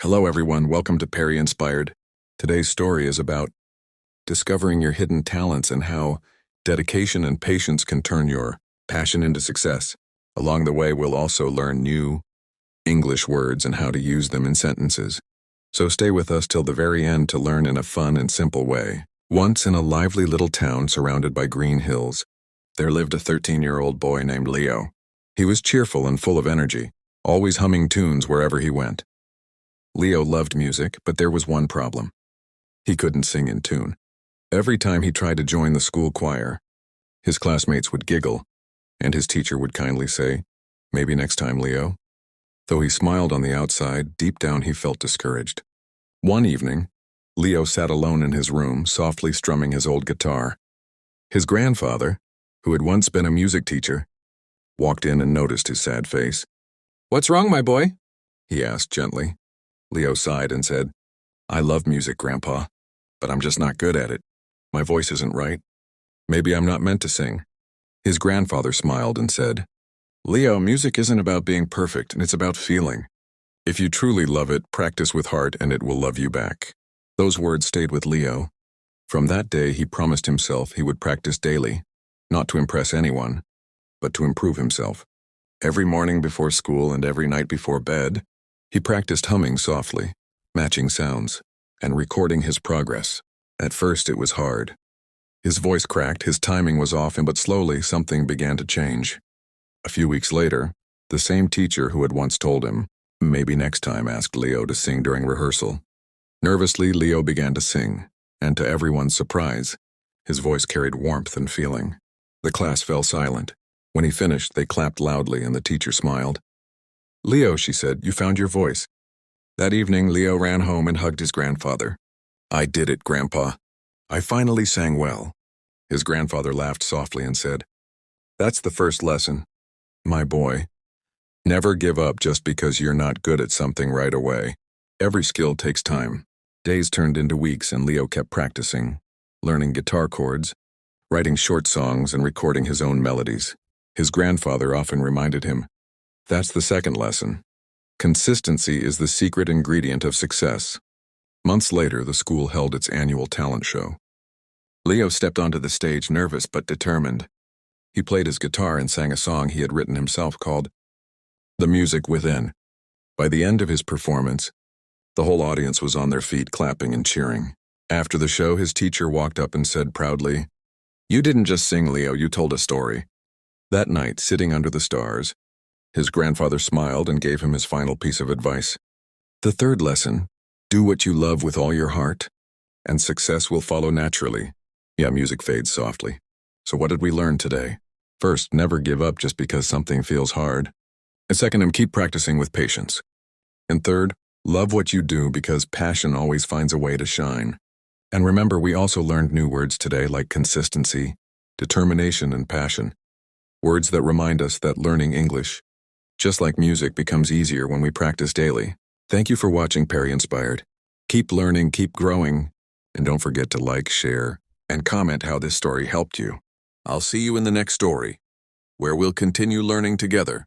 Hello everyone, welcome to Peri Inspired. Today's story is about discovering your hidden talents and how dedication and patience can turn your passion into success. Along the way, we'll also learn new English words and how to use them in sentences. So stay with us till the very end to learn in a fun and simple way. Once in a lively little town surrounded by green hills, there lived a 13-year-old boy named Leo. He was cheerful and full of energy, always humming tunes wherever he went. Leo loved music, but there was one problem. He couldn't sing in tune. Every time he tried to join the school choir, his classmates would giggle, and his teacher would kindly say, "Maybe next time, Leo." Though he smiled on the outside, deep down he felt discouraged. One evening, Leo sat alone in his room, softly strumming his old guitar. His grandfather, who had once been a music teacher, walked in and noticed his sad face. "What's wrong, my boy?" he asked gently. Leo sighed and said, "I love music, Grandpa, but I'm just not good at it. My voice isn't right. Maybe I'm not meant to sing." His grandfather smiled and said, "Leo, music isn't about being perfect, and it's about feeling. If you truly love it, practice with heart and it will love you back." Those words stayed with Leo. From that day, he promised himself he would practice daily, not to impress anyone, but to improve himself. Every morning before school and every night before bed, he practiced humming softly, matching sounds, and recording his progress. At first it was hard. His voice cracked, his timing was off, but slowly something began to change. A few weeks later, the same teacher who had once told him, "Maybe next time," asked Leo to sing during rehearsal. Nervously, Leo began to sing, and to everyone's surprise, his voice carried warmth and feeling. The class fell silent. When he finished, they clapped loudly and the teacher smiled. "Leo," she said, "you found your voice." That evening, Leo ran home and hugged his grandfather. "I did it, Grandpa. I finally sang well." His grandfather laughed softly and said, "That's the first lesson, my boy. Never give up just because you're not good at something right away. Every skill takes time." Days turned into weeks and Leo kept practicing, learning guitar chords, writing short songs, and recording his own melodies. His grandfather often reminded him, "That's the second lesson. Consistency is the secret ingredient of success." Months later, the school held its annual talent show. Leo stepped onto the stage nervous but determined. He played his guitar and sang a song he had written himself called "The Music Within." By the end of his performance, the whole audience was on their feet clapping and cheering. After the show, his teacher walked up and said proudly, "You didn't just sing, Leo, you told a story." That night, sitting under the stars, his grandfather smiled and gave him his final piece of advice. "The third lesson, do what you love with all your heart, and success will follow naturally." Yeah, music fades softly. So what did we learn today? First, never give up just because something feels hard. And second, keep practicing with patience. And third, love what you do because passion always finds a way to shine. And remember, we also learned new words today like consistency, determination, and passion. Words that remind us that learning English, just like music, becomes easier when we practice daily. Thank you for watching Peri Inspired. Keep learning, keep growing, and don't forget to like, share, and comment how this story helped you. I'll see you in the next story, where we'll continue learning together.